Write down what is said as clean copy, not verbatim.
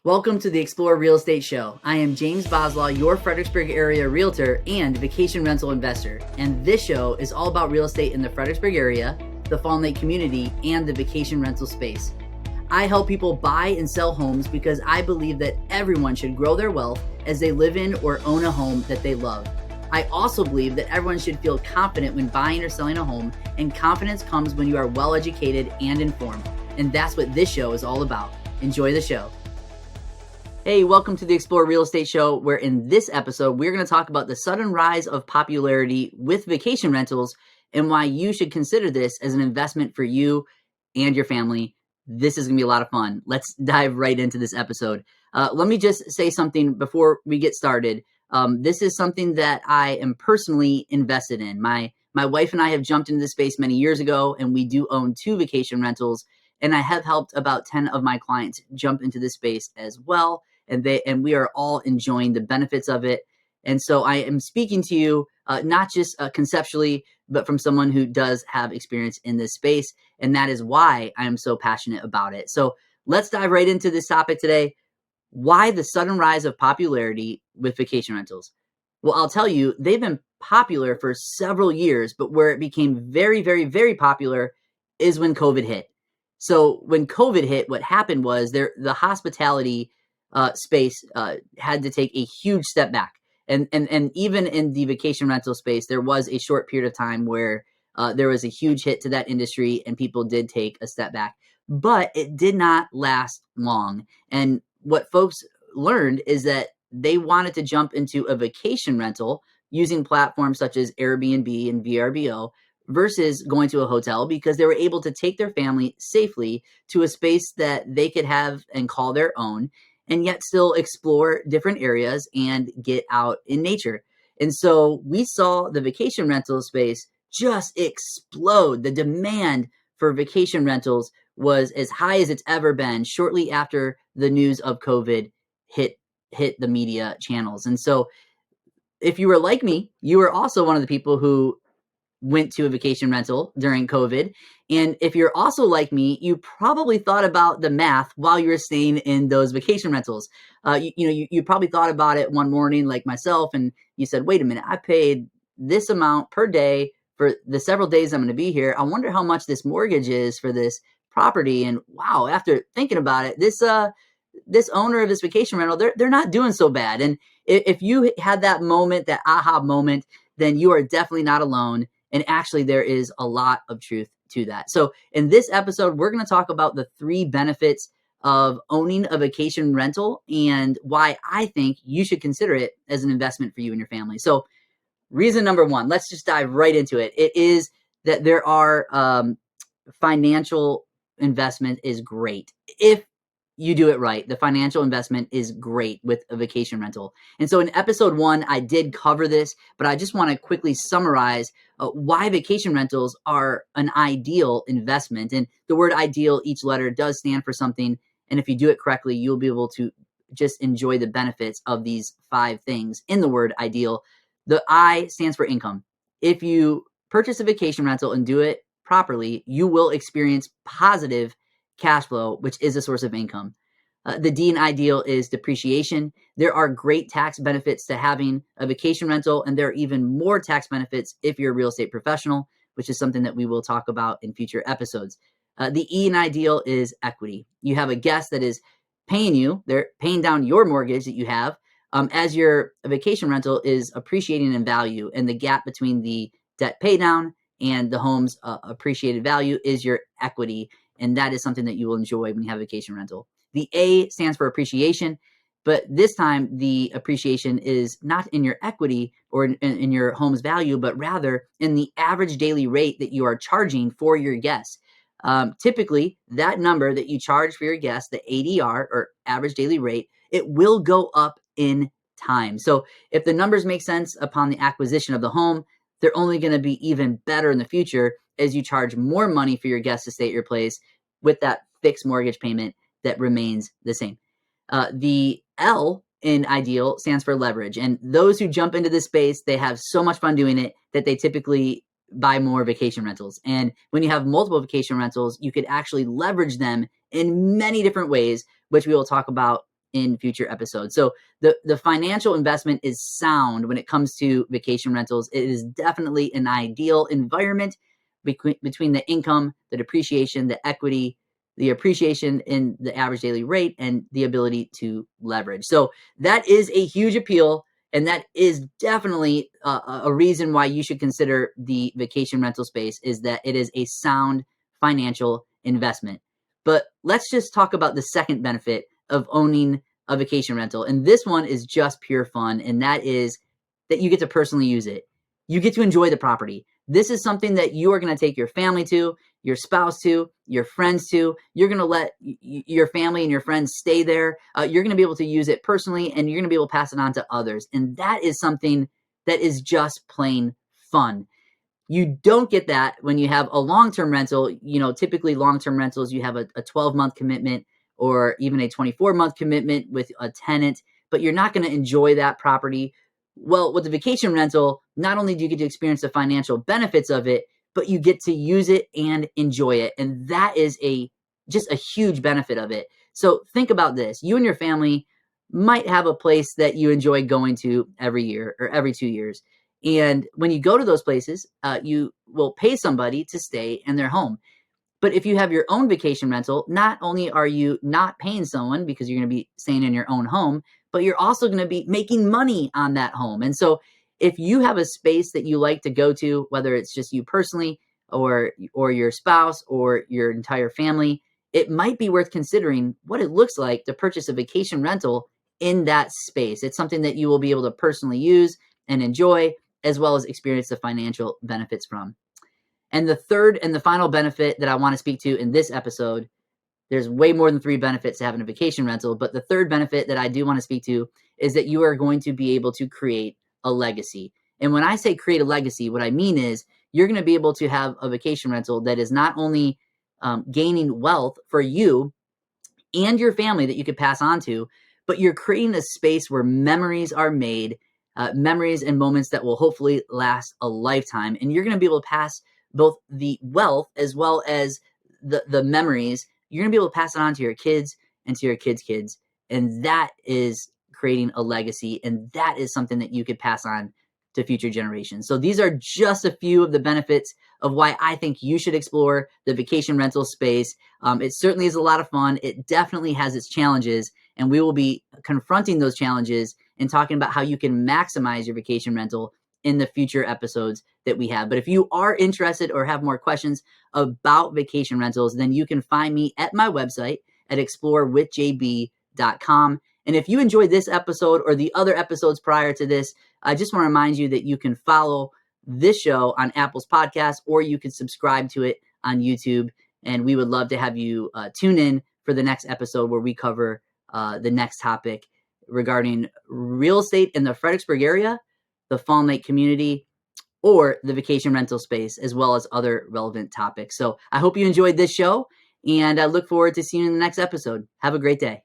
Welcome to the Explore Real Estate Show. I am James Boslaw, your Fredericksburg area realtor and vacation rental investor. And this show is all about real estate in the Fredericksburg area, the Fawn Lake community, and the vacation rental space. I help people buy and sell homes because I believe that everyone should grow their wealth as they live in or own a home that they love. I also believe that everyone should feel confident when buying or selling a home, and confidence comes when you are well educated and informed. And that's what this show is all about. Enjoy the show. Hey, welcome to the Explore Real Estate Show, where in this episode, we're going to talk about the sudden rise of popularity with vacation rentals and why you should consider this as an investment for you and your family. This is going to be a lot of fun. Let's dive right into this episode. Let me just say something before we get started. This is something that I am personally invested in. My wife and I have jumped into this space many years ago, and we do own 2 vacation rentals, and I have helped about 10 of my clients jump into this space as well. And we are all enjoying the benefits of it. And so I am speaking to you, not just conceptually, but from someone who does have experience in this space. And that is why I am so passionate about it. So let's dive right into this topic today. Why the sudden rise of popularity with vacation rentals? Well, I'll tell you, they've been popular for several years, but where it became very, very, very popular is when COVID hit. So when COVID hit, what happened was the hospitality space had to take a huge step back. And even in the vacation rental space, there was a short period of time where there was a huge hit to that industry and people did take a step back. But it did not last long. And what folks learned is that they wanted to jump into a vacation rental using platforms such as Airbnb and VRBO versus going to a hotel, because they were able to take their family safely to a space that they could have and call their own, and yet still explore different areas and get out in nature. And so we saw the vacation rental space just explode. The demand for vacation rentals was as high as it's ever been shortly after the news of COVID hit the media channels. And so if you were like me, you were also one of the people who went to a vacation rental during COVID. And if you're also like me, you probably thought about the math while you were staying in those vacation rentals. You probably thought about it one morning like myself, and you said, wait a minute, I paid this amount per day for the several days I'm going to be here. I wonder how much this mortgage is for this property. And wow, after thinking about it, this owner of this vacation rental, they're not doing so bad. And if you had that moment, that aha moment, then you are definitely not alone. And actually, there is a lot of truth to that. So in this episode, we're going to talk about the 3 benefits of owning a vacation rental and why I think you should consider it as an investment for you and your family. So reason number 1, let's just dive right into it. It is that there are financial investment is great. If you do it right, the financial investment is great with a vacation rental. And so in episode 1, I did cover this, but I just want to quickly summarize why vacation rentals are an ideal investment. And the word ideal, each letter does stand for something. And if you do it correctly, you'll be able to just enjoy the benefits of these 5 things in the word ideal. The I stands for income. If you purchase a vacation rental and do it properly, you will experience positive cash flow, which is a source of income. The D in ideal is depreciation. There are great tax benefits to having a vacation rental, and there are even more tax benefits if you're a real estate professional, which is something that we will talk about in future episodes. The E in ideal is equity. You have a guest that is paying you, they're paying down your mortgage that you have, as your vacation rental is appreciating in value, and the gap between the debt pay down and the home's appreciated value is your equity. And that is something that you will enjoy when you have a vacation rental. The A stands for appreciation, but this time the appreciation is not in your equity or in your home's value, but rather in the average daily rate that you are charging for your guests. Typically, that number that you charge for your guests, the ADR or average daily rate, it will go up in time. So if the numbers make sense upon the acquisition of the home, they're only going to be even better in the future as you charge more money for your guests to stay at your place with that fixed mortgage payment that remains the same. The L in ideal stands for leverage. And those who jump into this space, they have so much fun doing it that they typically buy more vacation rentals. And when you have multiple vacation rentals, you could actually leverage them in many different ways, which we will talk about in future episodes. So the financial investment is sound when it comes to vacation rentals. It is definitely an ideal environment between the income, the depreciation, the equity, the appreciation in the average daily rate, and the ability to leverage. So that is a huge appeal, and that is definitely a reason why you should consider the vacation rental space, is that it is a sound financial investment. But let's just talk about the second benefit of owning a vacation rental. And this one is just pure fun, and that is that you get to personally use it. You get to enjoy the property. This is something that you are going to take your family to, your spouse to, your friends to. You're going to let your family and your friends stay there. You're going to be able to use it personally, and you're going to be able to pass it on to others. And that is something that is just plain fun. You don't get that when you have a long-term rental. Typically long-term rentals, you have a 12-month commitment or even a 24-month commitment with a tenant, but you're not going to enjoy that property. Well, with the vacation rental, not only do you get to experience the financial benefits of it, but you get to use it and enjoy it. And that is just a huge benefit of it. So think about this. You and your family might have a place that you enjoy going to every year or every 2 years. And when you go to those places, you will pay somebody to stay in their home. But if you have your own vacation rental, not only are you not paying someone because you're going to be staying in your own home, but you're also going to be making money on that home. And so if you have a space that you like to go to, whether it's just you personally or your spouse or your entire family, it might be worth considering what it looks like to purchase a vacation rental in that space. It's something that you will be able to personally use and enjoy, as well as experience the financial benefits from. And the third and the final benefit that I want to speak to in this episode, there's way more than 3 benefits to having a vacation rental, but the third benefit that I do want to speak to is that you are going to be able to create a legacy. And when I say create a legacy, what I mean is you're going to be able to have a vacation rental that is not only gaining wealth for you and your family that you could pass on to, but you're creating a space where memories are made, memories and moments that will hopefully last a lifetime. And you're going to be able to pass both the wealth as well as the memories. You're going to be able to pass it on to your kids and to your kids' kids. And that is creating a legacy. And that is something that you could pass on to future generations. So these are just a few of the benefits of why I think you should explore the vacation rental space. It certainly is a lot of fun. It definitely has its challenges, and we will be confronting those challenges and talking about how you can maximize your vacation rental in the future episodes that we have. But if you are interested or have more questions about vacation rentals, then you can find me at my website at explorewithjb.com. And if you enjoyed this episode or the other episodes prior to this, I just want to remind you that you can follow this show on Apple's podcast, or you can subscribe to it on YouTube. And we would love to have you tune in for the next episode where we cover the next topic regarding real estate in the Fredericksburg area, the Fawn Lake community, or the vacation rental space, as well as other relevant topics. So I hope you enjoyed this show, and I look forward to seeing you in the next episode. Have a great day.